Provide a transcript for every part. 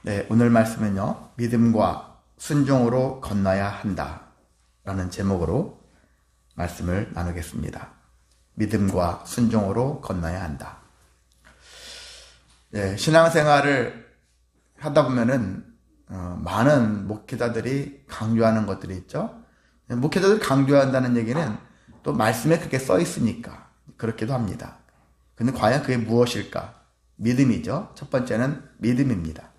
네, 오늘 말씀은요, 믿음과 순종으로 건너야 한다 라는 제목으로 말씀을 나누겠습니다. 믿음과 순종으로 건너야 한다. 네, 신앙생활을 하다 보면은 많은 목회자들이 강조하는 것들이 있죠. 목회자들이 강조한다는 얘기는 또 말씀에 그렇게 써 있으니까 그렇기도 합니다. 근데 과연 그게 무엇일까? 믿음이죠. 첫 번째는 믿음입니다.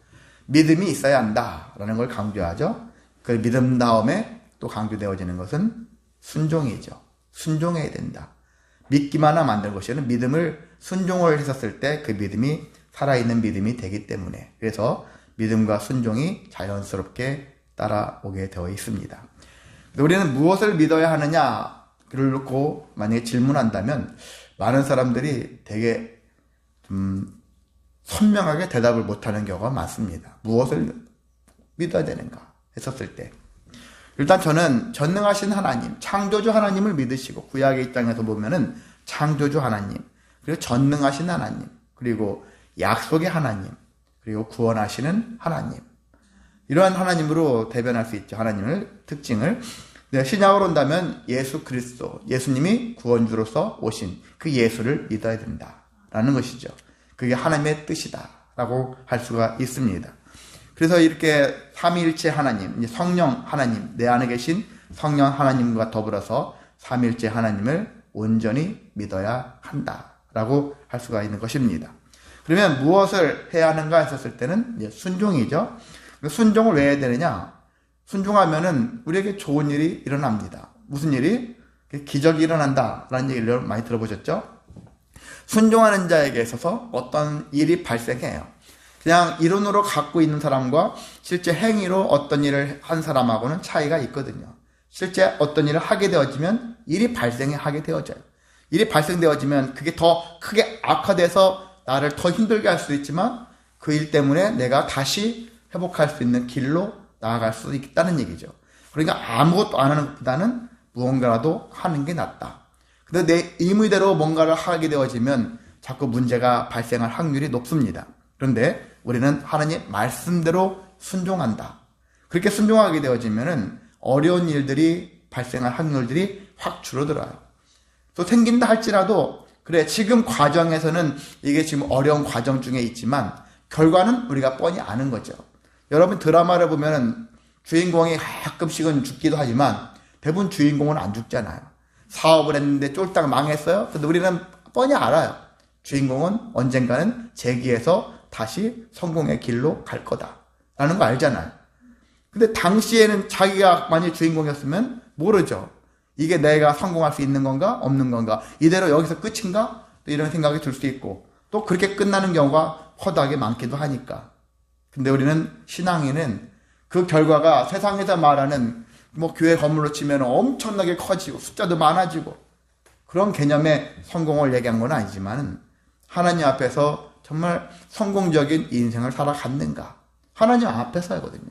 믿음이 있어야 한다라는 걸 강조하죠. 그 믿음 다음에 또 강조되어지는 것은 순종이죠. 순종해야 된다. 믿기만 하면 안 되는 것이 아니라 믿음을 순종을 했었을 때 그 믿음이 살아있는 믿음이 되기 때문에, 그래서 믿음과 순종이 자연스럽게 따라오게 되어 있습니다. 우리는 무엇을 믿어야 하느냐를 놓고 만약에 질문한다면 많은 사람들이 되게 선명하게 대답을 못하는 경우가 많습니다. 무엇을 믿어야 되는가 했었을 때, 일단 저는 전능하신 하나님, 창조주 하나님을 믿으시고, 구약의 입장에서 보면은 창조주 하나님, 그리고 전능하신 하나님, 그리고 약속의 하나님, 그리고 구원하시는 하나님, 이러한 하나님으로 대변할 수 있죠. 하나님을 특징을. 신약으로 온다면 예수 그리스도, 예수님이 구원주로서 오신 그 예수를 믿어야 된다라는 것이죠. 그게 하나님의 뜻이다라고 할 수가 있습니다. 그래서 이렇게 삼위일체 하나님, 성령 하나님, 내 안에 계신 성령 하나님과 더불어서 삼위일체 하나님을 온전히 믿어야 한다라고 할 수가 있는 것입니다. 그러면 무엇을 해야 하는가 했었을 때는 순종이죠. 순종을 왜 해야 되느냐? 순종하면은 우리에게 좋은 일이 일어납니다. 무슨 일이? 기적이 일어난다라는 얘기를 많이 들어보셨죠? 순종하는 자에게 있어서 어떤 일이 발생해요. 그냥 이론으로 갖고 있는 사람과 실제 행위로 어떤 일을 한 사람하고는 차이가 있거든요. 실제 어떤 일을 하게 되어지면 일이 발생하게 되어져요. 일이 발생되어지면 그게 더 크게 악화돼서 나를 더 힘들게 할 수도 있지만 그 일 때문에 내가 다시 회복할 수 있는 길로 나아갈 수 있다는 얘기죠. 그러니까 아무것도 안 하는 것보다는 무언가라도 하는 게 낫다. 근데 내 의무대로 뭔가를 하게 되어지면 자꾸 문제가 발생할 확률이 높습니다. 그런데 우리는 하나님 말씀대로 순종한다. 그렇게 순종하게 되어지면은 어려운 일들이 발생할 확률들이 확 줄어들어요. 또 생긴다 할지라도 그래, 지금 과정에서는 이게 지금 어려운 과정 중에 있지만 결과는 우리가 뻔히 아는 거죠. 여러분 드라마를 보면은 주인공이 가끔씩은 죽기도 하지만 대부분 주인공은 안 죽잖아요. 사업을 했는데 쫄딱 망했어요. 근데 우리는 뻔히 알아요. 주인공은 언젠가는 재기해서 다시 성공의 길로 갈 거다라는 거 알잖아요. 근데 당시에는 자기가 만약 주인공이었으면 모르죠. 이게 내가 성공할 수 있는 건가 없는 건가, 이대로 여기서 끝인가, 또 이런 생각이 들 수 있고, 또 그렇게 끝나는 경우가 허다하게 많기도 하니까. 근데 우리는 신앙인은 그 결과가 세상에서 말하는 교회 건물로 치면 엄청나게 커지고 숫자도 많아지고 그런 개념의 성공을 얘기한 건 아니지만 하나님 앞에서 정말 성공적인 인생을 살아갔는가, 하나님 앞에서거든요.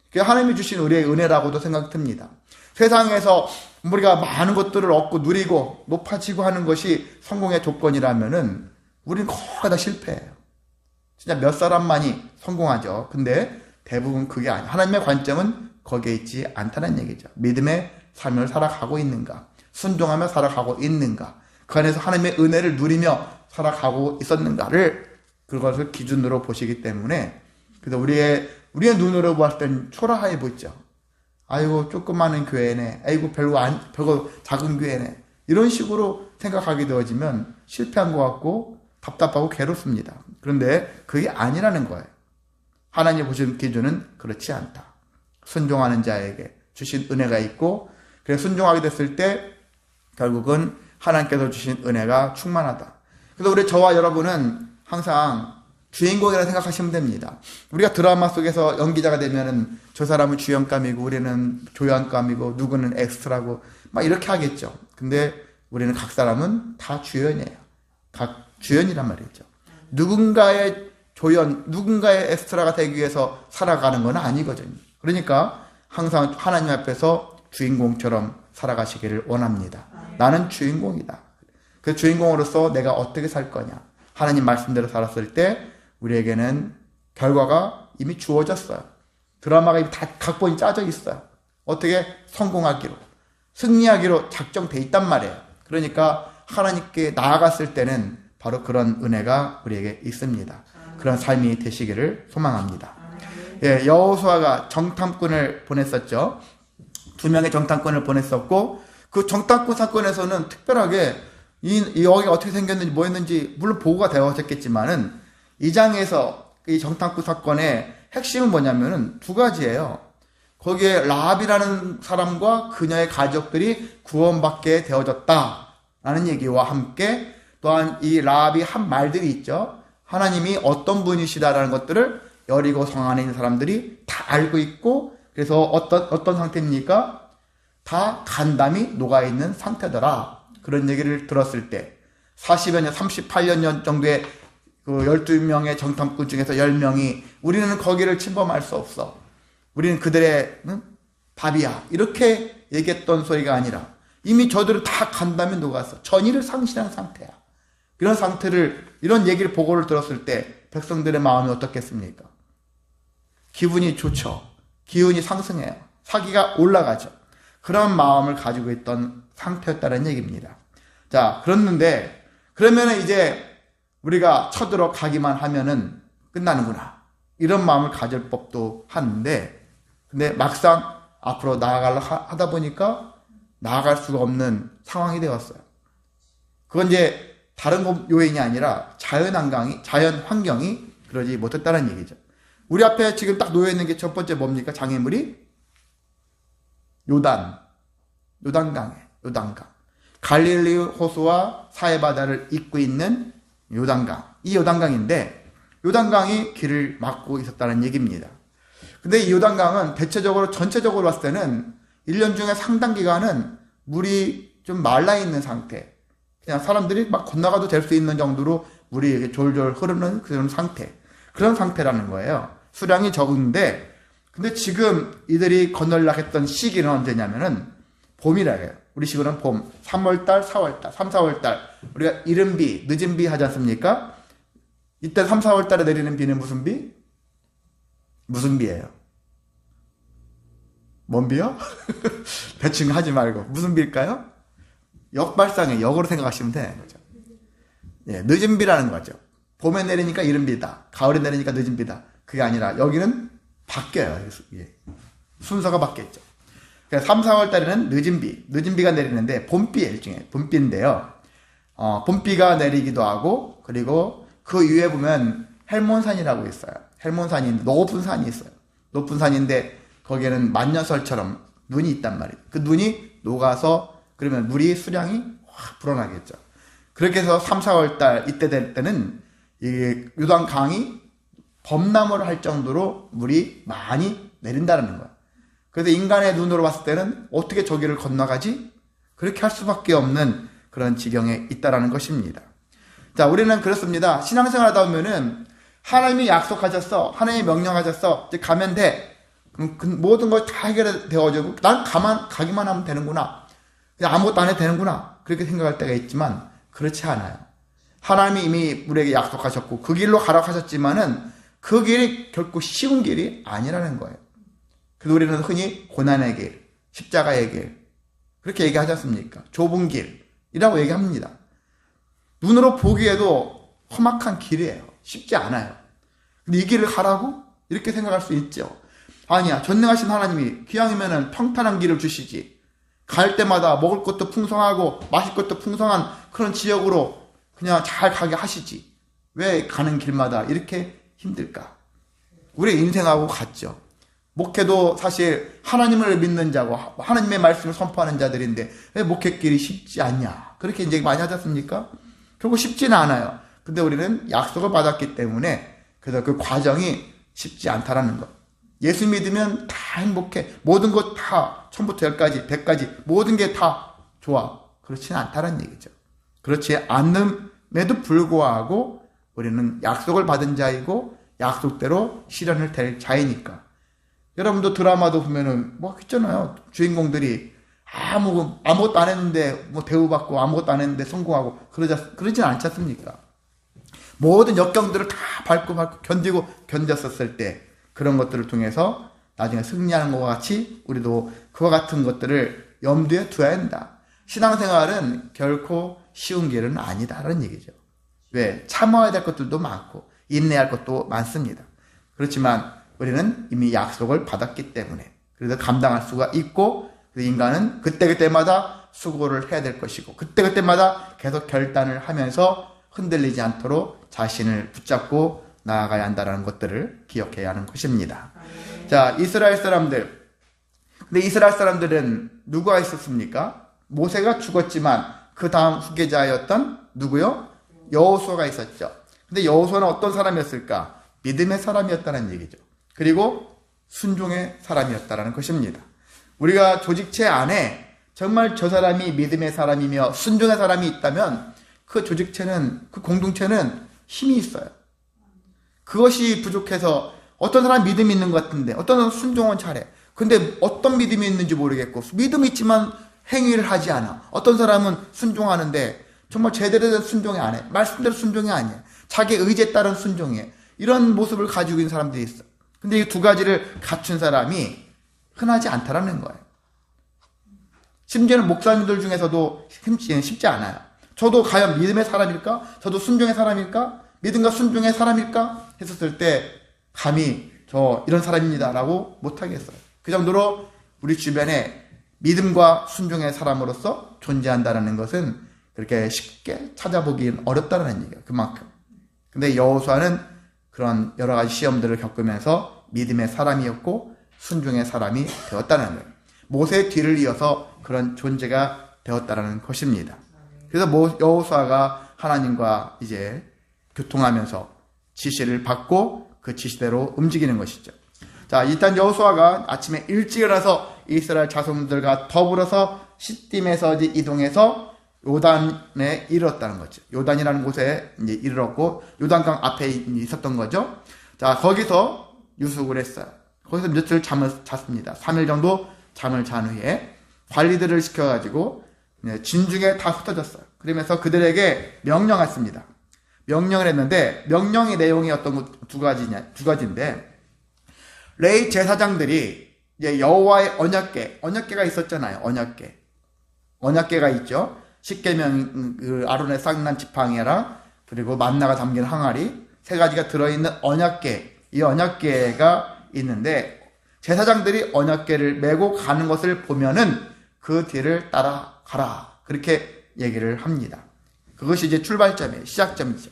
그게 하나님이 주신 우리의 은혜라고도 생각이 듭니다. 세상에서 우리가 많은 것들을 얻고 누리고 높아지고 하는 것이 성공의 조건이라면은 우리는 거의 다 실패해요. 진짜 몇 사람만이 성공하죠. 근데 대부분 그게 아니에요. 하나님의 관점은 거기에 있지 않다는 얘기죠. 믿음의 삶을 살아가고 있는가, 순종하며 살아가고 있는가, 그 안에서 하나님의 은혜를 누리며 살아가고 있었는가를, 그것을 기준으로 보시기 때문에, 그래서 우리의 눈으로 봤을 땐 초라해 보이죠. 아이고 조그마한 교회네, 아이고 별거 작은 교회네, 이런 식으로 생각하게 되어지면 실패한 것 같고 답답하고 괴롭습니다. 그런데 그게 아니라는 거예요. 하나님 보신 기준은 그렇지 않다. 순종하는 자에게 주신 은혜가 있고, 그래서 순종하게 됐을 때 결국은 하나님께서 주신 은혜가 충만하다. 그래서 우리 저와 여러분은 항상 주인공이라 생각하시면 됩니다. 우리가 드라마 속에서 연기자가 되면은 저 사람은 주연감이고 우리는 조연감이고 누구는 엑스트라고 막 이렇게 하겠죠. 근데 우리는 각 사람은 다 주연이에요. 각 주연이란 말이죠. 누군가의 조연, 누군가의 엑스트라가 되기 위해서 살아가는 건 아니거든요. 그러니까 항상 하나님 앞에서 주인공처럼 살아가시기를 원합니다. 나는 주인공이다. 그 주인공으로서 내가 어떻게 살 거냐. 하나님 말씀대로 살았을 때 우리에게는 결과가 이미 주어졌어요. 드라마가 이미 다 각본이 짜져 있어요. 어떻게 성공하기로, 승리하기로 작정돼 있단 말이에요. 그러니까 하나님께 나아갔을 때는 바로 그런 은혜가 우리에게 있습니다. 그런 삶이 되시기를 소망합니다. 예, 여호수아가 정탐꾼을 보냈었죠. 2명의 정탐꾼을 보냈었고, 그 정탐꾼 사건에서는 특별하게 여기가 어떻게 생겼는지 뭐 했는지 물론 보고가 되어졌겠지만은 이 장에서 이 정탐꾼 사건의 핵심은 뭐냐면은 2가지예요. 거기에 라합이라는 사람과 그녀의 가족들이 구원받게 되어졌다라는 얘기와 함께 또한 이 라합이 한 말들이 있죠. 하나님이 어떤 분이시다라는 것들을 여리고 성 안에 있는 사람들이 다 알고 있고, 그래서 어떤 상태입니까? 다 간담이 녹아있는 상태더라. 그런 얘기를 들었을 때 40여 년, 38년 정도의 그 12명의 정탐꾼 중에서 10명이 우리는 거기를 침범할 수 없어. 우리는 그들의 밥이야. 이렇게 얘기했던 소리가 아니라 이미 저들은 다 간담이 녹아서 전의를 상실한 상태야. 이런 상태를, 이런 얘기를 보고를 들었을 때 백성들의 마음이 어떻겠습니까? 기분이 좋죠. 기운이 상승해요. 사기가 올라가죠. 그런 마음을 가지고 있던 상태였다는 얘기입니다. 자, 그러면은 이제 우리가 쳐들어가기만 하면은 끝나는구나. 이런 마음을 가질 법도 하는데, 근데 막상 앞으로 나아가려 하다 보니까 나아갈 수가 없는 상황이 되었어요. 그건 이제 다른 요인이 아니라 자연 환경이 그러지 못했다는 얘기죠. 우리 앞에 지금 딱 놓여있는 게 첫 번째 뭡니까? 장애물이 요단강이에요. 요단강. 갈릴리 호수와 사해바다를 잇고 있는 요단강. 이 요단강인데 요단강이 길을 막고 있었다는 얘기입니다. 근데 이 요단강은 대체적으로 전체적으로 봤을 때는 1년 중에 상당 기간은 물이 좀 말라있는 상태. 그냥 사람들이 막 건너가도 될 수 있는 정도로 물이 이렇게 졸졸 흐르는 그런 상태. 그런 상태라는 거예요. 수량이 적은데, 근데 지금 이들이 건너려고 했던 시기는 언제냐면은 봄이라 해요. 우리 식으로는 봄. 3월달, 4월달, 3, 4월달. 우리가 이른 비, 늦은 비 하지 않습니까? 이때 3, 4월달에 내리는 비는 무슨 비? 무슨 비예요? 뭔 비요? 대충 하지 말고. 무슨 비일까요? 역발상의 역으로 생각하시면 되는 거죠. 예, 늦은 비라는 거죠. 봄에 내리니까 이른 비다. 가을에 내리니까 늦은 비다. 그게 아니라 여기는 바뀌어요. 예. 순서가 바뀌었죠. 그래서 3, 4월 달에는 늦은 비가 내리는데 봄비의 일종의 봄비인데요. 봄비가 내리기도 하고, 그리고 그 위에 보면 헬몬산이라고 있어요. 헬몬산이 높은 산이 있어요. 높은 산인데 거기에는 만년설처럼 눈이 있단 말이에요. 그 눈이 녹아서 그러면 물이 수량이 확 불어나겠죠. 그렇게 해서 3, 4월 달 이때 될 때는 이 요단강이 범람을 할 정도로 물이 많이 내린다는 거야. 그래서 인간의 눈으로 봤을 때는 어떻게 저기를 건너가지? 그렇게 할 수밖에 없는 그런 지경에 있다라는 것입니다. 자, 우리는 그렇습니다. 신앙생활 하다 보면은 하나님이 약속하셨어. 하나님이 명령하셨어. 이제 가면 돼. 그럼 모든 걸 다 해결되어지고 난 가기만 하면 되는구나. 그냥 아무것도 안 해도 되는구나. 그렇게 생각할 때가 있지만 그렇지 않아요. 하나님이 이미 우리에게 약속하셨고 그 길로 가라고 하셨지만은 그 길이 결코 쉬운 길이 아니라는 거예요. 그래서 우리는 흔히 고난의 길, 십자가의 길 그렇게 얘기하지 않습니까? 좁은 길이라고 얘기합니다. 눈으로 보기에도 험악한 길이에요. 쉽지 않아요. 근데 이 길을 가라고? 이렇게 생각할 수 있죠. 아니야. 전능하신 하나님이 기왕이면은 평탄한 길을 주시지. 갈 때마다 먹을 것도 풍성하고 마실 것도 풍성한 그런 지역으로 그냥 잘 가게 하시지. 왜 가는 길마다 이렇게 힘들까? 우리 인생하고 같죠. 목회도 사실 하나님을 믿는 자고 하나님의 말씀을 선포하는 자들인데 왜 목회길이 쉽지 않냐? 그렇게 이제 많이 하지 않습니까? 결국 쉽지는 않아요. 근데 우리는 약속을 받았기 때문에 그래서 그 과정이 쉽지 않다라는 것. 예수 믿으면 다 행복해. 모든 것 다 처음부터 열까지 100까지 모든 게 다 좋아. 그렇지는 않다는 얘기죠. 그렇지 않음에도 불구하고 우리는 약속을 받은 자이고 약속대로 실현을 될 자이니까. 여러분도 드라마도 보면은 뭐 있잖아요. 주인공들이 아무것도 안 했는데 뭐 대우받고 아무것도 안 했는데 성공하고 그러진 않지 않습니까? 모든 역경들을 다 밟고 견디고 견뎠었을 때 그런 것들을 통해서 나중에 승리하는 것과 같이 우리도 그와 같은 것들을 염두에 두어야 한다. 신앙생활은 결코 쉬운 길은 아니다라는 얘기죠. 왜? 참아야 될 것들도 많고 인내할 것도 많습니다. 그렇지만 우리는 이미 약속을 받았기 때문에 그래서 감당할 수가 있고, 인간은 그때그때마다 수고를 해야 될 것이고 그때그때마다 계속 결단을 하면서 흔들리지 않도록 자신을 붙잡고 나아가야 한다는 것들을 기억해야 하는 것입니다. 자, 이스라엘 사람들. 근데 이스라엘 사람들은 누가 있었습니까? 모세가 죽었지만 그 다음 후계자였던 누구요? 여호수아가 있었죠. 근데 여호수아는 어떤 사람이었을까? 믿음의 사람이었다는 얘기죠. 그리고 순종의 사람이었다는 것입니다. 우리가 조직체 안에 정말 저 사람이 믿음의 사람이며 순종의 사람이 있다면 그 조직체는, 그 공동체는 힘이 있어요. 그것이 부족해서 어떤 사람 믿음이 있는 것 같은데 어떤 사람 순종은 잘해. 근데 어떤 믿음이 있는지 모르겠고 믿음이 있지만 행위를 하지 않아. 어떤 사람은 순종하는데 정말 제대로 된 순종이 안 해. 말씀대로 순종이 아니야. 자기 의지에 따른 순종이에요. 이런 모습을 가지고 있는 사람들이 있어. 근데 이 두 가지를 갖춘 사람이 흔하지 않다라는 거예요. 심지어는 목사님들 중에서도 쉽지 않아요. 저도 과연 믿음의 사람일까? 저도 순종의 사람일까? 믿음과 순종의 사람일까? 했었을 때 감히 저 이런 사람입니다라고 못하겠어요. 그 정도로 우리 주변에 믿음과 순종의 사람으로서 존재한다는 것은 그렇게 쉽게 찾아보기는 어렵다는 얘기예요. 그만큼. 근데 여호수아는 그런 여러 가지 시험들을 겪으면서 믿음의 사람이었고 순종의 사람이 되었다는 거예요. 모세의 뒤를 이어서 그런 존재가 되었다는 것입니다. 그래서 여호수아가 하나님과 이제 교통하면서 지시를 받고 그 지시대로 움직이는 것이죠. 자, 일단 여호수아가 아침에 일찍 일어나서 이스라엘 자손들과 더불어서 시딤에서 이동해서 요단에 이르렀다는 거죠. 요단이라는 곳에 이제 이르렀고 요단강 앞에 있었던 거죠. 자, 거기서 유숙을 했어요. 거기서 며칠 잠을 잤습니다. 3일 정도 잠을 잔 후에 관리들을 시켜가지고 진중에 다 흩어졌어요. 그러면서 그들에게 명령했습니다. 명령을 했는데 명령의 내용이 어떤 두 가지인데 레위 제사장들이 이제 여호와의 언약궤가 있었잖아요. 언약궤가 있죠. 십계명 그 아론의 쌍난 지팡이랑 그리고 만나가 담긴 항아리 세 가지가 들어있는 언약궤, 이 언약궤가 있는데 제사장들이 언약궤를 메고 가는 것을 보면은 그 뒤를 따라가라 그렇게 얘기를 합니다. 그것이 이제 출발점이에요. 시작점이죠.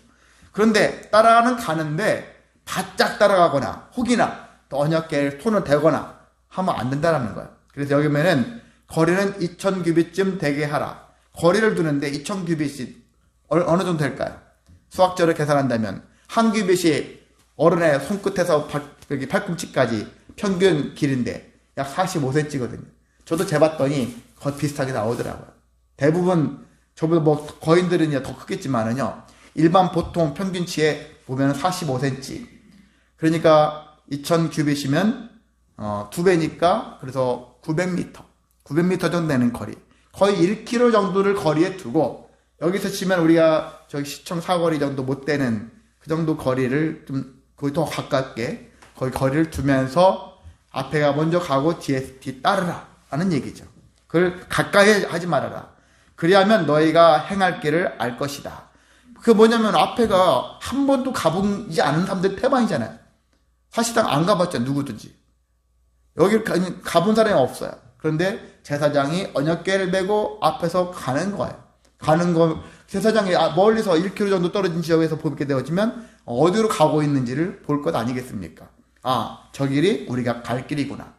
그런데 따라가는 가는데 바짝 따라가거나 혹이나 또 언약궤에 손을 대거나 하면 안 된다는 거예요. 그래서 여기 보면은 거리는 2000규빗쯤 되게 하라. 거리를 두는데 2000규빗이 어느 정도 될까요? 수학적으로 계산한다면 한 규빗이 어른의 손끝에서 팔꿈치까지 평균 길인데 약 45cm거든요. 저도 재봤더니 거의 비슷하게 나오더라고요. 대부분 저보다 뭐 거인들은 더 크겠지만은요. 일반 보통 평균치에 보면 45cm. 그러니까 2000규빗이면 2배니까 그래서 900m 정도 되는 거리. 거의 1km 정도를 거리에 두고 여기서 치면 우리가 저기 시청 사거리 정도 못 되는 그 정도 거리를 좀 거의 더 가깝게 거의 거리를 두면서 앞에가 먼저 가고 뒤 따르라 하는 얘기죠. 그걸 가까이 하지 말아라. 그리하면 너희가 행할 길을 알 것이다. 그게 뭐냐면 앞에가 한 번도 가보지 않은 사람들 태반이잖아요. 사실상 안 가봤죠. 누구든지. 여기를 가본 사람이 없어요. 그런데 제사장이 언약궤를 메고 앞에서 가는 거예요. 제사장이 멀리서 1km 정도 떨어진 지역에서 보게 되어지면 어디로 가고 있는지를 볼 것 아니겠습니까? 아, 저 길이 우리가 갈 길이구나.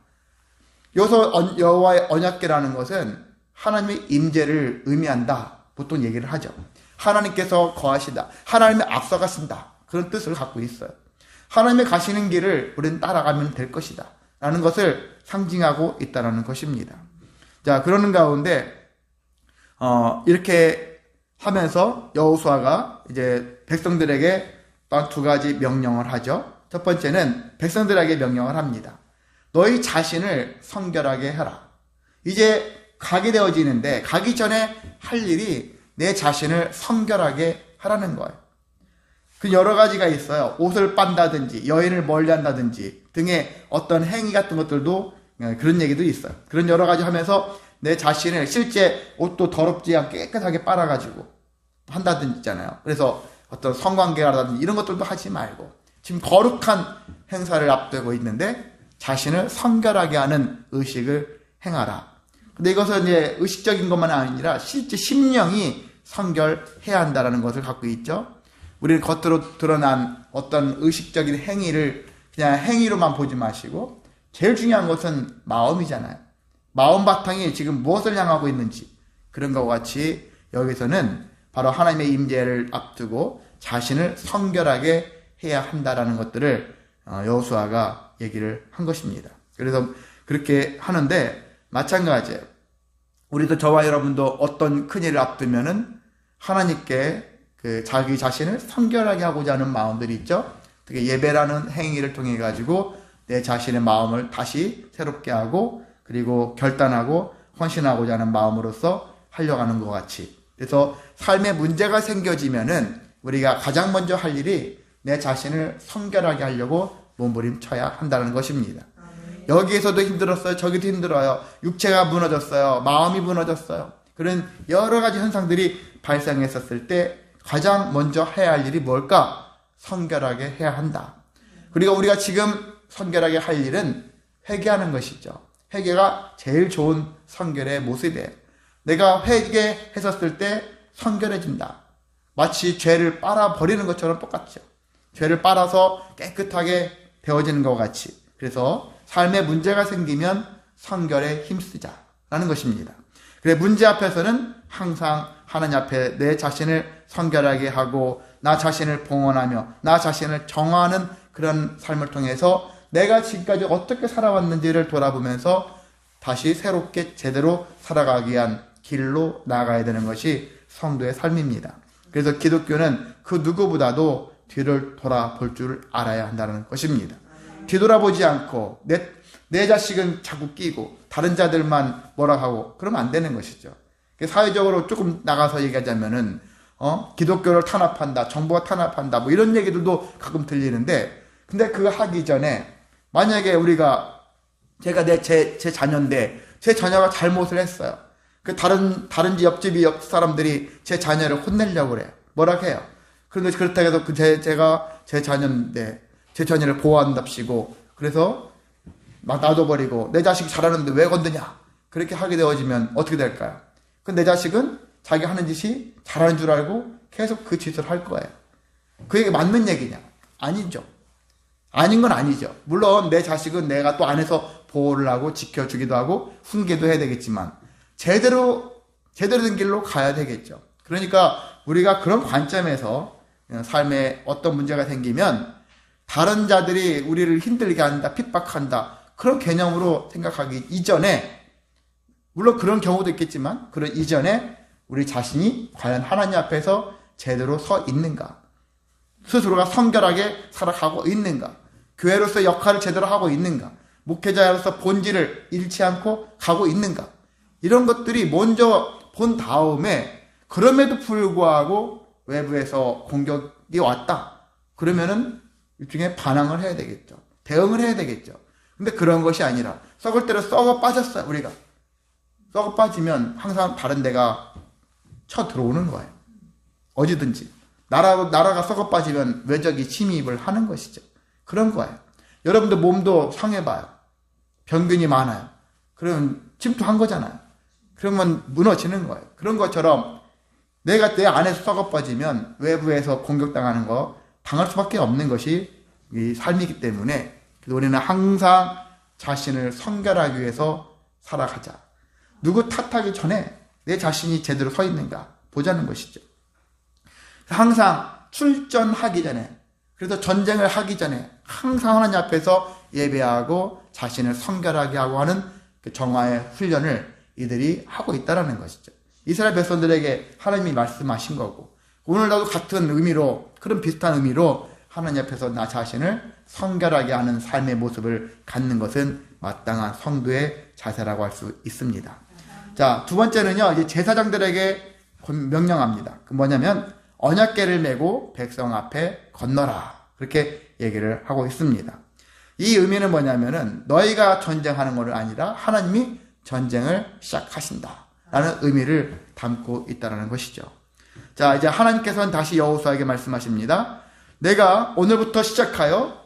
여기서 여호와의 언약궤라는 것은 하나님의 임재를 의미한다. 보통 얘기를 하죠. 하나님께서 거하시다. 하나님의 앞서가신다. 그런 뜻을 갖고 있어요. 하나님의 가시는 길을 우리는 따라가면 될 것이다. 라는 것을 상징하고 있다는 것입니다. 자, 그러는 가운데 이렇게 하면서 여호수아가 이제 백성들에게 딱 두 가지 명령을 하죠. 첫 번째는 백성들에게 명령을 합니다. 너희 자신을 성결하게 해라. 이제 가게 되어지는데 가기 전에 할 일이 내 자신을 성결하게 하라는 거예요. 그 여러 가지가 있어요. 옷을 빤다든지 여인을 멀리한다든지 등의 어떤 행위 같은 것들도 그런 얘기도 있어요. 그런 여러 가지 하면서 내 자신을 실제 옷도 더럽지 않게 깨끗하게 빨아가지고 한다든지 있잖아요. 그래서 어떤 성관계라든지 이런 것들도 하지 말고 지금 거룩한 행사를 앞두고 있는데 자신을 성결하게 하는 의식을 행하라. 근데 이것은 이제 의식적인 것만 아니라 실제 심령이 성결해야 한다는 것을 갖고 있죠. 우리는 겉으로 드러난 어떤 의식적인 행위를 그냥 행위로만 보지 마시고 제일 중요한 것은 마음이잖아요. 마음 바탕이 지금 무엇을 향하고 있는지 그런 것과 같이 여기서는 바로 하나님의 임재를 앞두고 자신을 성결하게 해야 한다라는 것들을 여호수아가 얘기를 한 것입니다. 그래서 그렇게 하는데 마찬가지예요. 우리도 저와 여러분도 어떤 큰일을 앞두면은 하나님께 자기 자신을 성결하게 하고자 하는 마음들이 있죠. 특히 예배라는 행위를 통해 가지고 내 자신의 마음을 다시 새롭게 하고 그리고 결단하고 헌신하고자 하는 마음으로서 하려고 하는 것 같이. 그래서 삶에 문제가 생겨지면은 우리가 가장 먼저 할 일이 내 자신을 성결하게 하려고 몸부림쳐야 한다는 것입니다. 여기에서도 힘들었어요. 저기도 힘들어요. 육체가 무너졌어요. 마음이 무너졌어요. 그런 여러 가지 현상들이 발생했었을 때 가장 먼저 해야 할 일이 뭘까? 성결하게 해야 한다. 그리고 우리가 지금 성결하게 할 일은 회개하는 것이죠. 회개가 제일 좋은 성결의 모습이에요. 내가 회개했었을 때 성결해진다. 마치 죄를 빨아버리는 것처럼 똑같죠. 죄를 빨아서 깨끗하게 되어지는 것 같이. 그래서 삶에 문제가 생기면 성결에 힘쓰자라는 것입니다. 그래 문제 앞에서는 항상 하나님 앞에 내 자신을 성결하게 하고 나 자신을 봉헌하며 나 자신을 정화하는 그런 삶을 통해서 내가 지금까지 어떻게 살아왔는지를 돌아보면서 다시 새롭게 제대로 살아가기 위한 길로 나아가야 되는 것이 성도의 삶입니다. 그래서 기독교는 그 누구보다도 뒤를 돌아볼 줄 알아야 한다는 것입니다. 뒤돌아보지 않고 내 자식은 자꾸 끼고 다른 자들만 뭐라 하고 그러면 안 되는 것이죠. 사회적으로 조금 나가서 얘기하자면은 기독교를 탄압한다, 정부가 탄압한다 뭐 이런 얘기들도 가끔 들리는데 근데 그거 하기 전에 만약에 우리가 제가 제 자녀인데 제 자녀가 잘못을 했어요. 그 다른 옆집 사람들이 제 자녀를 혼내려고 그래요. 뭐라 해요. 그런데 그렇다고 해서 제가 제 자녀인데 제 자녀를 보호한답시고 그래서 막 놔둬버리고 내 자식이 잘하는데 왜 건드냐 그렇게 하게 되어지면 어떻게 될까요? 내 자식은 자기 하는 짓이 잘하는 줄 알고 계속 그 짓을 할 거예요. 그게 맞는 얘기냐? 아니죠. 아닌 건 아니죠. 물론 내 자식은 내가 또 안에서 보호를 하고 지켜주기도 하고 훈계도 해야 되겠지만 제대로 된 길로 가야 되겠죠. 그러니까 우리가 그런 관점에서 삶에 어떤 문제가 생기면 다른 자들이 우리를 힘들게 한다, 핍박한다 그런 개념으로 생각하기 이전에 물론 그런 경우도 있겠지만 그런 이전에 우리 자신이 과연 하나님 앞에서 제대로 서 있는가, 스스로가 성결하게 살아가고 있는가, 교회로서 역할을 제대로 하고 있는가, 목회자로서 본질을 잃지 않고 가고 있는가, 이런 것들이 먼저 본 다음에 그럼에도 불구하고 외부에서 공격이 왔다 그러면은 일종의 반항을 해야 되겠죠. 대응을 해야 되겠죠. 근데 그런 것이 아니라 썩을 대로 썩어 빠졌어요. 우리가 썩어 빠지면 항상 다른 데가 쳐 들어오는 거예요. 어디든지 나라가 썩어 빠지면 외적이 침입을 하는 것이죠. 그런 거예요. 여러분들 몸도 상해봐요. 병균이 많아요. 그러면 침투한 거잖아요. 그러면 무너지는 거예요. 그런 것처럼 내가 내 안에서 썩어 빠지면 외부에서 공격당하는 거 당할 수밖에 없는 것이 이 삶이기 때문에 우리는 항상 자신을 성결하기 위해서 살아가자. 누구 탓하기 전에 내 자신이 제대로 서 있는가 보자는 것이죠. 항상 출전하기 전에, 그래서 전쟁을 하기 전에 항상 하나님 앞에서 예배하고 자신을 성결하게 하고 하는 그 정화의 훈련을 이들이 하고 있다는 것이죠. 이스라엘 백성들에게 하나님이 말씀하신 거고 오늘날도 같은 의미로 그런 비슷한 의미로 하나님 앞에서 나 자신을 성결하게 하는 삶의 모습을 갖는 것은 마땅한 성도의 자세라고 할 수 있습니다. 자, 두 번째는요, 이제 제사장들에게 명령합니다. 그 뭐냐면 언약궤를 메고 백성 앞에 건너라. 그렇게 얘기를 하고 있습니다. 이 의미는 뭐냐면은 너희가 전쟁하는 것이 아니라 하나님이 전쟁을 시작하신다 라는 의미를 담고 있다는 것이죠. 자, 이제 하나님께서는 다시 여호수아에게 말씀하십니다. 내가 오늘부터 시작하여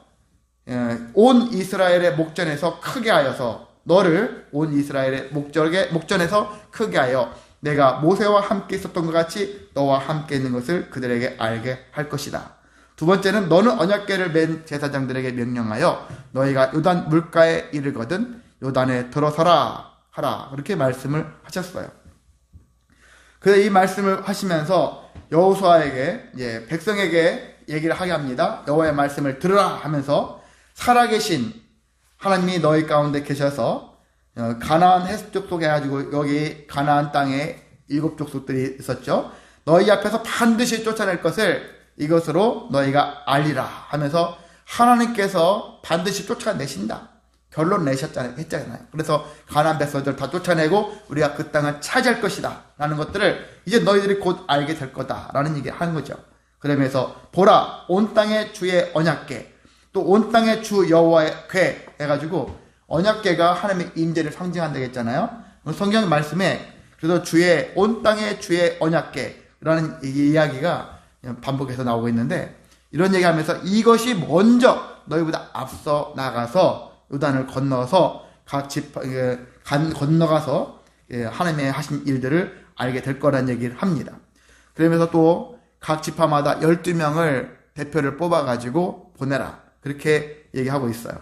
온 이스라엘의 목전에서 크게 하여서 너를 온 이스라엘의 목전에서 크게 하여 내가 모세와 함께 있었던 것 같이 너와 함께 있는 것을 그들에게 알게 할 것이다. 두 번째는 너는 언약궤를 맨 제사장들에게 명령하여 너희가 요단 물가에 이르거든 요단에 들어서라 하라. 그렇게 말씀을 하셨어요. 그래서 이 말씀을 하시면서 여호수아에게 백성에게 얘기를 하게 합니다. 여호와의 말씀을 들으라 하면서 살아계신 하나님이 너희 가운데 계셔서 가나안 해수족 속에 해가지고 여기 가나안 땅에 7족속들이 있었죠. 너희 앞에서 반드시 쫓아낼 것을 이것으로 너희가 알리라 하면서 하나님께서 반드시 쫓아내신다. 결론 내셨잖아요. 했잖아요. 그래서 가나안 백성들 다 쫓아내고 우리가 그 땅을 차지할 것이다 라는 것들을 이제 너희들이 곧 알게 될 거다 라는 얘기를 하는 거죠. 그러면서 보라 온 땅의 주의 언약궤 또 온 땅의 주 여호와의 궤 해가지고 언약궤가 하나님의 임재를 상징한다고 했잖아요. 성경 말씀에 그래서 온 땅의 주의 언약궤라는 이야기가 반복해서 나오고 있는데 이런 얘기하면서 이것이 먼저 너희보다 앞서 나가서 요단을 건너서 건너가서 하나님의 하신 일들을 알게 될 거란 얘기를 합니다. 그러면서 또 각 지파마다 12명을 대표를 뽑아가지고 보내라. 그렇게 얘기하고 있어요.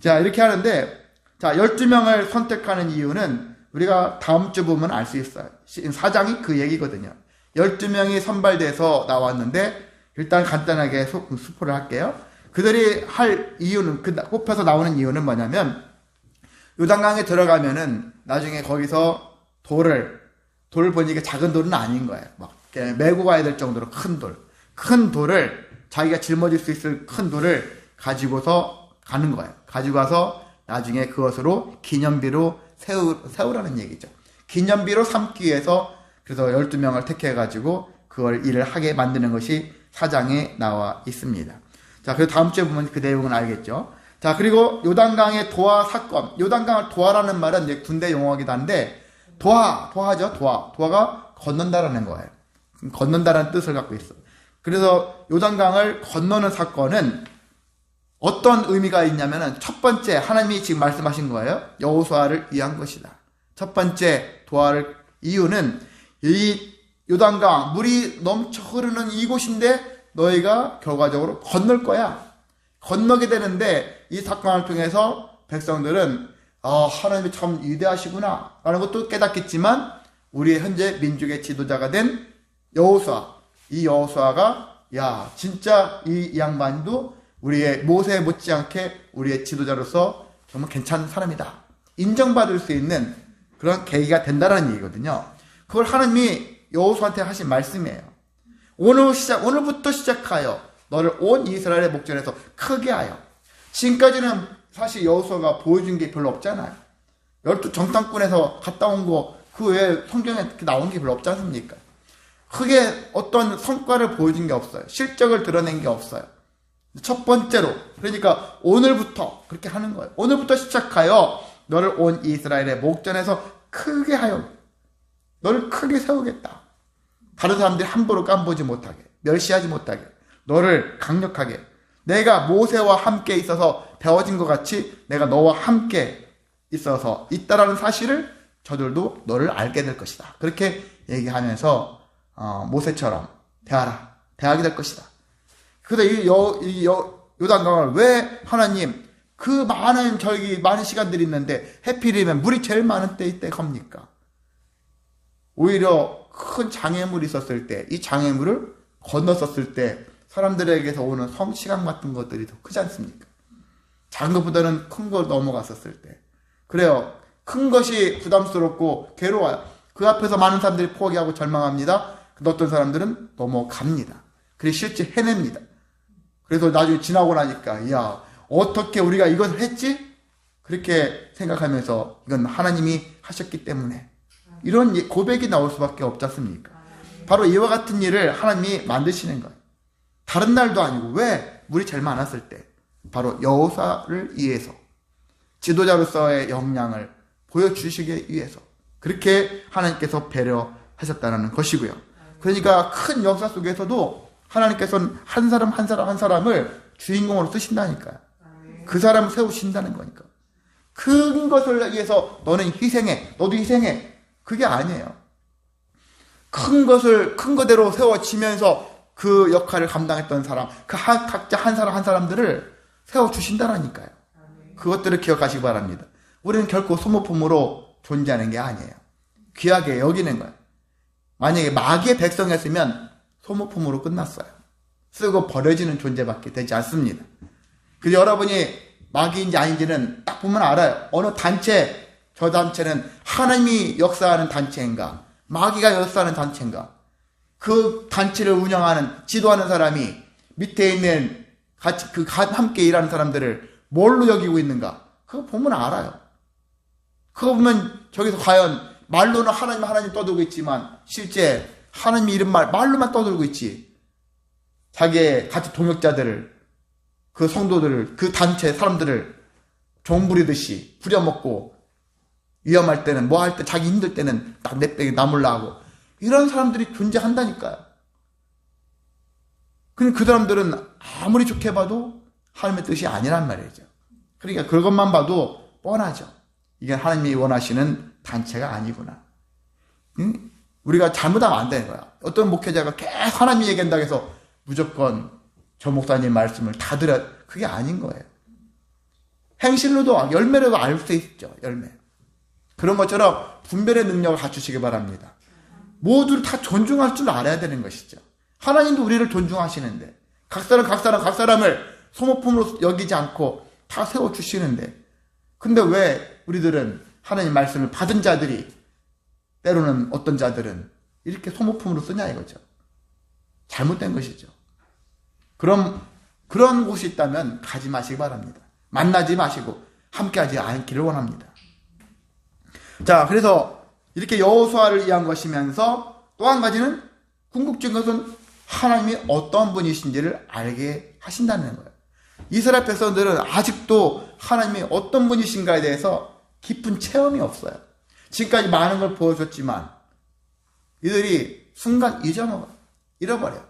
자, 이렇게 하는데, 자, 12명을 선택하는 이유는 우리가 다음 주 보면 알 수 있어요. 4장이 그 얘기거든요. 12명이 선발돼서 나왔는데, 일단 간단하게 스포를 할게요. 그들이 할 이유는, 뽑혀서 나오는 이유는 뭐냐면, 요단강에 들어가면은, 나중에 거기서 돌 보니 이게 작은 돌은 아닌 거예요. 막, 메고 가야 될 정도로 큰 돌을, 자기가 짊어질 수 있을 큰 돌을 가지고서 가는 거예요. 가지고 가서 나중에 그것으로 기념비로 세우라는 얘기죠. 기념비로 삼기 위해서 그래서 12명을 택해가지고 그걸 일을 하게 만드는 것이 4장에 나와 있습니다. 자, 그리고 다음 주에 보면 그 내용은 알겠죠. 자, 그리고 요단강의 도하 사건. 요단강을 도하라는 말은 이제 군대 용어이기도 한데, 도하죠. 도하가 건넌다라는 거예요. 건넌다라는 뜻을 갖고 있어. 그래서 요단강을 건너는 사건은 어떤 의미가 있냐면은 첫 번째 하나님이 지금 말씀하신 거예요. 여호수아를 위한 것이다. 첫 번째 도하를 이유는 이 요단강 물이 넘쳐 흐르는 이곳인데 너희가 결과적으로 건널 거야. 건너게 되는데 이 사건을 통해서 백성들은 하나님이 참 위대하시구나 라는 것도 깨닫겠지만 우리 현재 민족의 지도자가 된 여호수아, 이 여호수아가 야 진짜 이 양반도 우리의 모세 못지않게 우리의 지도자로서 정말 괜찮은 사람이다 인정받을 수 있는 그런 계기가 된다는 얘기거든요. 그걸 하나님이 여호수아한테 하신 말씀이에요. 오늘부터 시작하여 너를 온 이스라엘의 목전에서 크게 하여. 지금까지는 사실 여호수아가 보여준 게 별로 없잖아요. 12 정탐꾼에서 갔다 온 거 그 외에 성경에 나온 게 별로 없지 않습니까? 크게 어떤 성과를 보여준 게 없어요. 실적을 드러낸 게 없어요. 첫 번째로 그러니까 오늘부터 그렇게 하는 거예요. 오늘부터 시작하여 너를 온 이스라엘의 목전에서 크게 하여 너를 크게 세우겠다. 다른 사람들이 함부로 깜보지 못하게 멸시하지 못하게 너를 강력하게 내가 모세와 함께 있어서 배워진 것 같이 내가 너와 함께 있어서 있다라는 사실을 저들도 너를 알게 될 것이다. 그렇게 얘기하면서 모세처럼 대하게 될 것이다. 그런데 이 요단강을 왜 하나님 그 많은 시간들이 있는데 해필이면 물이 제일 많은 때이때 겁니까? 오히려 큰 장애물이 있었을 때 이 장애물을 건넜었을 때 사람들에게서 오는 성취감 같은 것들이 더 크지 않습니까? 작은 것보다는 큰 걸 넘어갔었을 때 그래요. 큰 것이 부담스럽고 괴로워요. 그 앞에서 많은 사람들이 포기하고 절망합니다. 어떤 사람들은 넘어갑니다. 그리고 실제 해냅니다. 그래서 나중에 지나고 나니까 야 어떻게 우리가 이걸 했지? 그렇게 생각하면서 이건 하나님이 하셨기 때문에 이런 고백이 나올 수밖에 없지 않습니까? 바로 이와 같은 일을 하나님이 만드시는 거예요. 다른 날도 아니고. 왜? 물이 제일 많았을 때. 바로 여호수아를 위해서, 지도자로서의 역량을 보여주시기 위해서 그렇게 하나님께서 배려하셨다는 것이고요. 그러니까 큰 역사 속에서도 하나님께서는 한 사람 한 사람 한 사람을 주인공으로 쓰신다니까요. 그 사람을 세우신다는 거니까. 큰 것을 위해서 너는 희생해, 너도 희생해, 그게 아니에요. 큰 것을 큰 거대로 세워지면서 그 역할을 감당했던 사람, 각자 한 사람 한 사람들을 세워주신다라니까요. 그것들을 기억하시기 바랍니다. 우리는 결코 소모품으로 존재하는 게 아니에요. 귀하게 여기는 거예요. 만약에 마귀의 백성이었으면 소모품으로 끝났어요. 쓰고 버려지는 존재밖에 되지 않습니다. 그래서 여러분이 마귀인지 아닌지는 딱 보면 알아요. 어느 단체, 저 단체는 하나님이 역사하는 단체인가, 마귀가 역사하는 단체인가. 그 단체를 운영하는, 지도하는 사람이 밑에 있는 같이 함께 일하는 사람들을 뭘로 여기고 있는가? 그거 보면 알아요. 그거 보면 저기서 과연 말로는 하나님 떠들고 있지만 실제 하나님 이름 말로만 떠들고 있지. 자기의 같이 동역자들을, 그 성도들을, 그 단체 사람들을 종부리듯이 부려먹고, 위험할 때는 뭐 할 때 자기 힘들 때는 딱 내빼기 나몰라 하고, 이런 사람들이 존재한다니까요. 근데 그 사람들은 아무리 좋게 봐도 하나님의 뜻이 아니란 말이죠. 그러니까 그것만 봐도 뻔하죠. 이게 하나님이 원하시는 단체가 아니구나. 우리가 잘못하면 안 되는 거야. 어떤 목회자가 계속 하나님 얘기한다고 해서 무조건 저 목사님 말씀을 다 들어, 그게 아닌 거예요. 행실로도, 열매로도 알 수 있죠. 열매. 그런 것처럼 분별의 능력을 갖추시기 바랍니다. 모두를 다 존중할 줄 알아야 되는 것이죠. 하나님도 우리를 존중하시는데, 각 사람을 소모품으로 여기지 않고 다 세워주시는데, 근데 왜 우리들은 하나님 말씀을 받은 자들이, 때로는 어떤 자들은 이렇게 소모품으로 쓰냐 이거죠. 잘못된 것이죠. 그런 곳이 있다면 가지 마시기 바랍니다. 만나지 마시고 함께하지 않기를 원합니다. 자, 그래서 이렇게 여호수아를 위한 것이면서 또 한 가지는 궁극적인 것은 하나님이 어떤 분이신지를 알게 하신다는 거예요. 이스라엘 백성들은 아직도 하나님이 어떤 분이신가에 대해서 깊은 체험이 없어요. 지금까지 많은 걸 보여줬지만 이들이 순간 잃어버려요.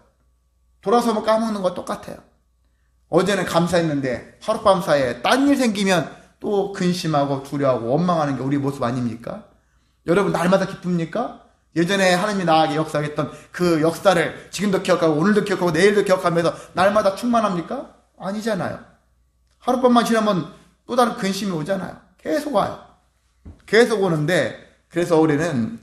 돌아서면 까먹는 거 똑같아요. 어제는 감사했는데 하룻밤 사이에 딴 일 생기면 또 근심하고 두려워하고 원망하는 게 우리 모습 아닙니까? 여러분 날마다 기쁩니까? 예전에 하나님이 나에게 역사했던 그 역사를 지금도 기억하고 오늘도 기억하고 내일도 기억하면서 날마다 충만합니까? 아니잖아요. 하룻밤만 지나면 또 다른 근심이 오잖아요. 계속 와요. 계속 오는데, 그래서 우리는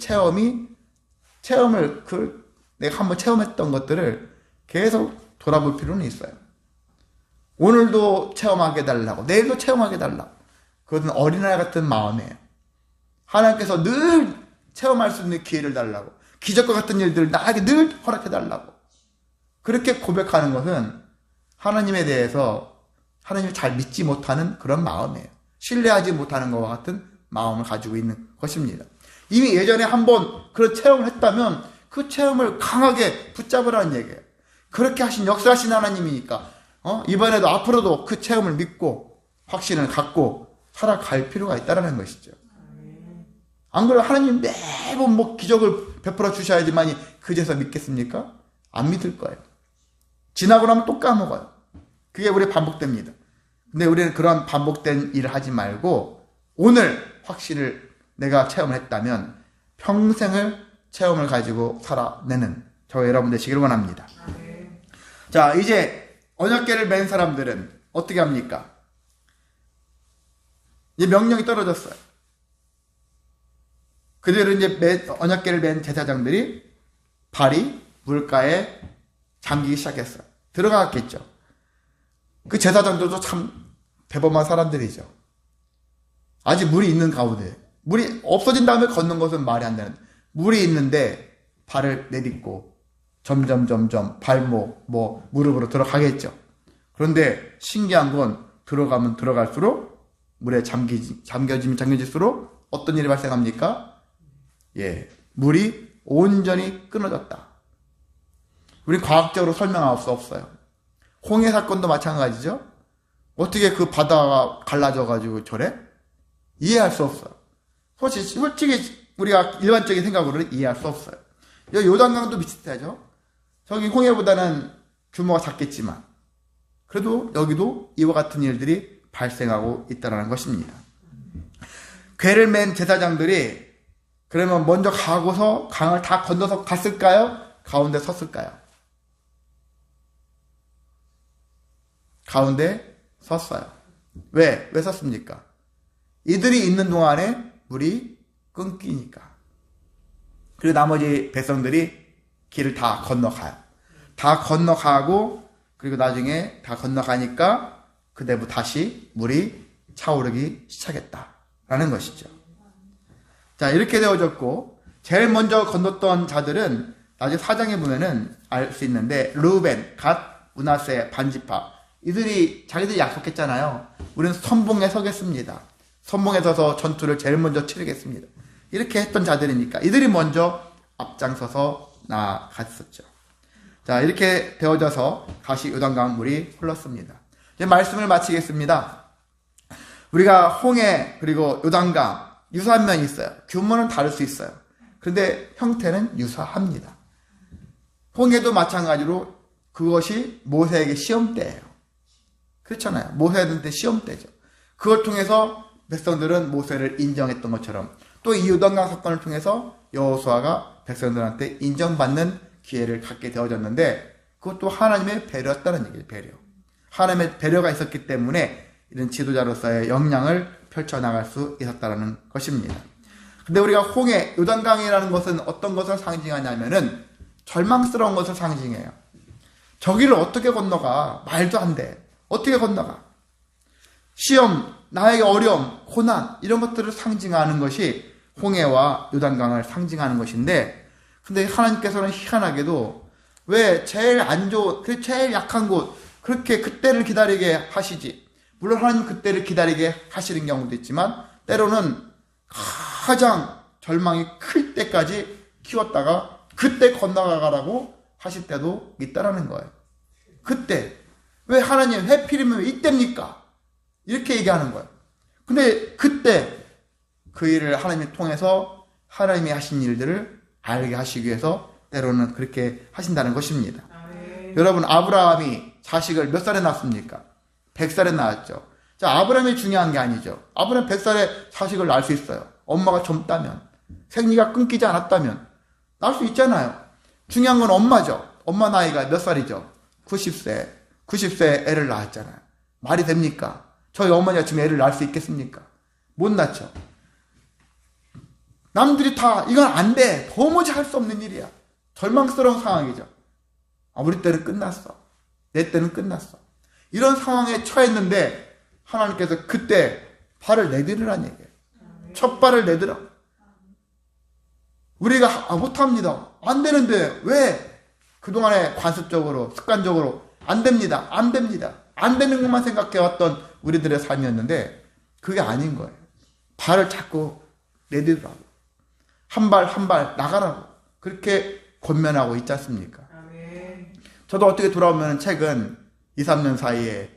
내가 한번 체험했던 것들을 계속 돌아볼 필요는 있어요. 오늘도 체험하게 해달라고, 내일도 체험하게 해달라고. 그것은 어린아이 같은 마음이에요. 하나님께서 늘 체험할 수 있는 기회를 달라고, 기적과 같은 일들을 나에게 늘 허락해달라고. 그렇게 고백하는 것은 하나님에 대해서 하나님을 잘 믿지 못하는 그런 마음이에요. 신뢰하지 못하는 것과 같은 마음을 가지고 있는 것입니다. 이미 예전에 한번 그런 체험을 했다면 그 체험을 강하게 붙잡으라는 얘기예요. 그렇게 역사하신 하나님이니까 이번에도 앞으로도 그 체험을 믿고 확신을 갖고 살아갈 필요가 있다는 것이죠. 안 그래도 하나님 매번 기적을 베풀어 주셔야지만이 그제서 믿겠습니까? 안 믿을 거예요. 지나고 나면 또 까먹어요. 그게 우리 반복됩니다. 근데 우리는 그런 반복된 일을 하지 말고 오늘 확신을 내가 체험을 했다면 평생을 체험을 가지고 살아내는 저와 여러분 되시기를 원합니다. 자, 이제 언약궤를 맨 사람들은 어떻게 합니까? 이제 명령이 떨어졌어요. 그대로 이제 언약궤를 맨 제사장들이 발이 물가에 잠기기 시작했어요. 들어갔겠죠. 그 제사장들도 참 대범한 사람들이죠. 아직 물이 있는 가운데, 물이 없어진 다음에 걷는 것은 말이 안 되는, 물이 있는데 발을 내딛고 점점 발목, 무릎으로 들어가겠죠. 그런데 신기한 건 들어가면 들어갈수록 물에 잠겨질수록 어떤 일이 발생합니까? 물이 온전히 끊어졌다. 우리 과학적으로 설명할 수 없어요. 홍해 사건도 마찬가지죠. 어떻게 그 바다가 갈라져가지고 저래? 이해할 수 없어요. 솔직히 우리가 일반적인 생각으로는 이해할 수 없어요. 요단강도 비슷하죠. 저기 홍해보다는 규모가 작겠지만 그래도 여기도 이와 같은 일들이 발생하고 있다는 것입니다. 궤를 맨 제사장들이 그러면 먼저 가고서 강을 다 건너서 갔을까요? 가운데 섰을까요? 가운데 섰어요. 왜 섰습니까? 이들이 있는 동안에 물이 끊기니까. 그리고 나머지 백성들이 길을 다 건너가요. 다 건너가고 그리고 나중에 다 건너가니까 그대로 다시 물이 차오르기 시작했다라는 것이죠. 자, 이렇게 되어졌고 제일 먼저 건넜던 자들은 나중에 4장에 보면은 알 수 있는데 르우벤, 갓, 므낫세, 반지파 이들이 자기들이 약속했잖아요. 우리는 선봉에 서겠습니다. 선봉에 서서 전투를 제일 먼저 치르겠습니다. 이렇게 했던 자들이니까 이들이 먼저 앞장서서 나아갔었죠. 자, 이렇게 되어져서 다시 요단강 물이 흘렀습니다. 이제 말씀을 마치겠습니다. 우리가 홍해 그리고 요단강 유사한 면이 있어요. 규모는 다를 수 있어요. 그런데 형태는 유사합니다. 홍해도 마찬가지로 그것이 모세에게 시험대예요. 그렇잖아요. 모세한테 시험대죠. 그걸 통해서 백성들은 모세를 인정했던 것처럼 또 이 요단강 사건을 통해서 여호수아가 백성들한테 인정받는 기회를 갖게 되어졌는데 그것도 하나님의 배려였다는 얘기예요. 배려. 하나님의 배려가 있었기 때문에 이런 지도자로서의 역량을 펼쳐나갈 수 있었다는 것입니다. 근데 우리가 홍해, 요단강이라는 것은 어떤 것을 상징하냐면은 절망스러운 것을 상징해요. 저기를 어떻게 건너가? 말도 안 돼. 어떻게 건너가? 시험, 나에게 어려움, 고난 이런 것들을 상징하는 것이 홍해와 요단강을 상징하는 것인데 근데 하나님께서는 희한하게도 왜 제일 안 좋은, 제일 약한 곳 그렇게 그때를 기다리게 하시지. 물론 하나님 그때를 기다리게 하시는 경우도 있지만 때로는 가장 절망이 클 때까지 키웠다가 그때 건너가라고 하실 때도 있다라는 거예요. 그때 왜 하나님 회피리면 왜 이때입니까? 이렇게 얘기하는 거예요. 근데 그때 그 일을 하나님이 통해서 하나님이 하신 일들을 알게 하시기 위해서 때로는 그렇게 하신다는 것입니다. 여러분 아브라함이 자식을 몇 살에 낳았습니까? 100살에 낳았죠. 자, 아브라함이 중요한 게 아니죠. 아브라함 100살에 자식을 낳을 수 있어요. 엄마가 젊다면 생리가 끊기지 않았다면 낳을 수 있잖아요. 중요한 건 엄마죠. 엄마 나이가 몇 살이죠? 90세 애를 낳았잖아요. 말이 됩니까? 저희 어머니가 지금 애를 낳을 수 있겠습니까? 못 낳죠. 남들이 다 이건 안 돼. 도무지 할 수 없는 일이야. 절망스러운 상황이죠. 우리 때는 끝났어. 내 때는 끝났어. 이런 상황에 처했는데 하나님께서 그때 발을 내디르란 얘기예요. 첫 발을 내들어. 우리가 못합니다. 안 되는데 왜 그동안에 관습적으로 습관적으로 안 됩니다. 안 됩니다. 안 되는 것만 생각해왔던 우리들의 삶이었는데 그게 아닌 거예요. 발을 자꾸 내디르라고. 한 발 한 발 나가라고. 그렇게 권면하고 있지 않습니까? 저도 어떻게 돌아오면 최근 2, 3년 사이에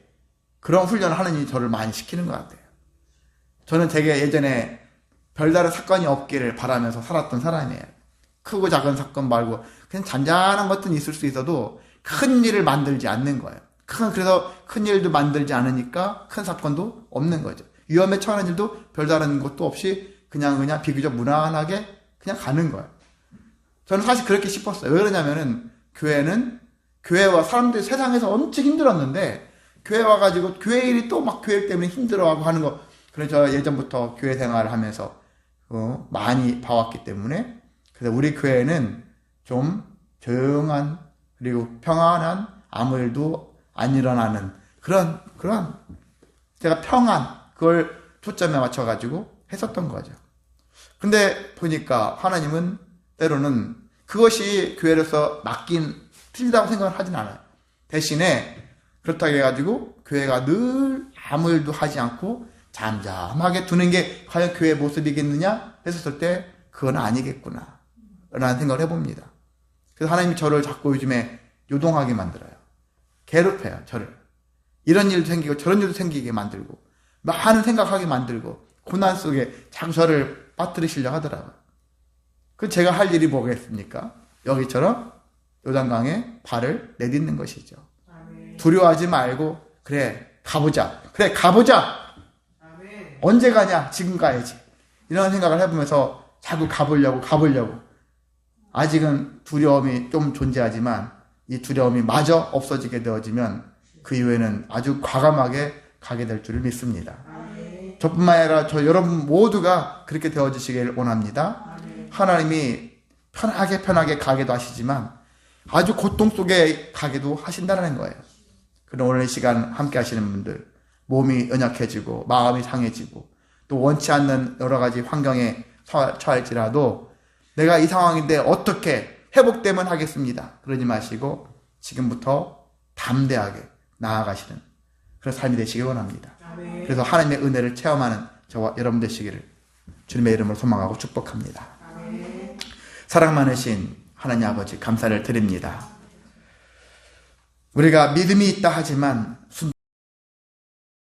그런 훈련을 하느니 저를 많이 시키는 것 같아요. 저는 되게 예전에 별다른 사건이 없기를 바라면서 살았던 사람이에요. 크고 작은 사건 말고 그냥 잔잔한 것은 있을 수 있어도 큰 일을 만들지 않는 거예요. 그래서 큰 일도 만들지 않으니까 큰 사건도 없는 거죠. 위험에 처하는 일도 별다른 것도 없이 그냥 비교적 무난하게 그냥 가는 거예요. 저는 사실 그렇게 싶었어요. 왜 그러냐면은 교회와 사람들이 세상에서 엄청 힘들었는데 교회 와가지고 교회 일이 또 막 교회 때문에 힘들어하고 하는 거. 그래서 예전부터 교회 생활을 하면서 많이 봐왔기 때문에 그래서 우리 교회는 좀 조용한 그리고 평안한 아무 일도 안 일어나는 그런 제가 평안 그걸 초점에 맞춰가지고 했었던 거죠. 근데 보니까 하나님은 때로는 그것이 교회로서 맞긴 틀리다고 생각을 하진 않아요. 대신에 그렇다고 해가지고 교회가 늘 아무 일도 하지 않고 잠잠하게 두는 게 과연 교회의 모습이겠느냐 했었을 때 그건 아니겠구나 라는 생각을 해봅니다. 그래서 하나님이 저를 자꾸 요즘에 요동하게 만들어요. 괴롭혀요, 저를. 이런 일도 생기고 저런 일도 생기게 만들고 많은 생각하게 만들고 고난 속에 자꾸 저를 빠뜨리시려 하더라고요. 그 제가 할 일이 뭐겠습니까? 여기처럼 요단강에 발을 내딛는 것이죠. 아멘. 두려워하지 말고 그래 가보자. 그래 가보자. 아멘. 언제 가냐? 지금 가야지. 이런 생각을 해보면서 자꾸 가보려고. 아직은 두려움이 좀 존재하지만 이 두려움이 마저 없어지게 되어지면 그 이후에는 아주 과감하게 가게 될 줄을 믿습니다. 아멘. 저뿐만 아니라 저 여러분 모두가 그렇게 되어주시길 원합니다. 아멘. 하나님이 편하게 가게도 하시지만 아주 고통 속에 가게도 하신다는 거예요. 그럼 오늘 이 시간 함께 하시는 분들 몸이 연약해지고 마음이 상해지고 또 원치 않는 여러 가지 환경에 처할지라도 내가 이 상황인데 어떻게 회복되면 하겠습니다. 그러지 마시고 지금부터 담대하게 나아가시는 그런 삶이 되시길 원합니다. 아멘. 그래서 하나님의 은혜를 체험하는 저와 여러분 되시기를 주님의 이름으로 소망하고 축복합니다. 아멘. 사랑 많으신 하나님 아버지 감사를 드립니다. 우리가 믿음이 있다 하지만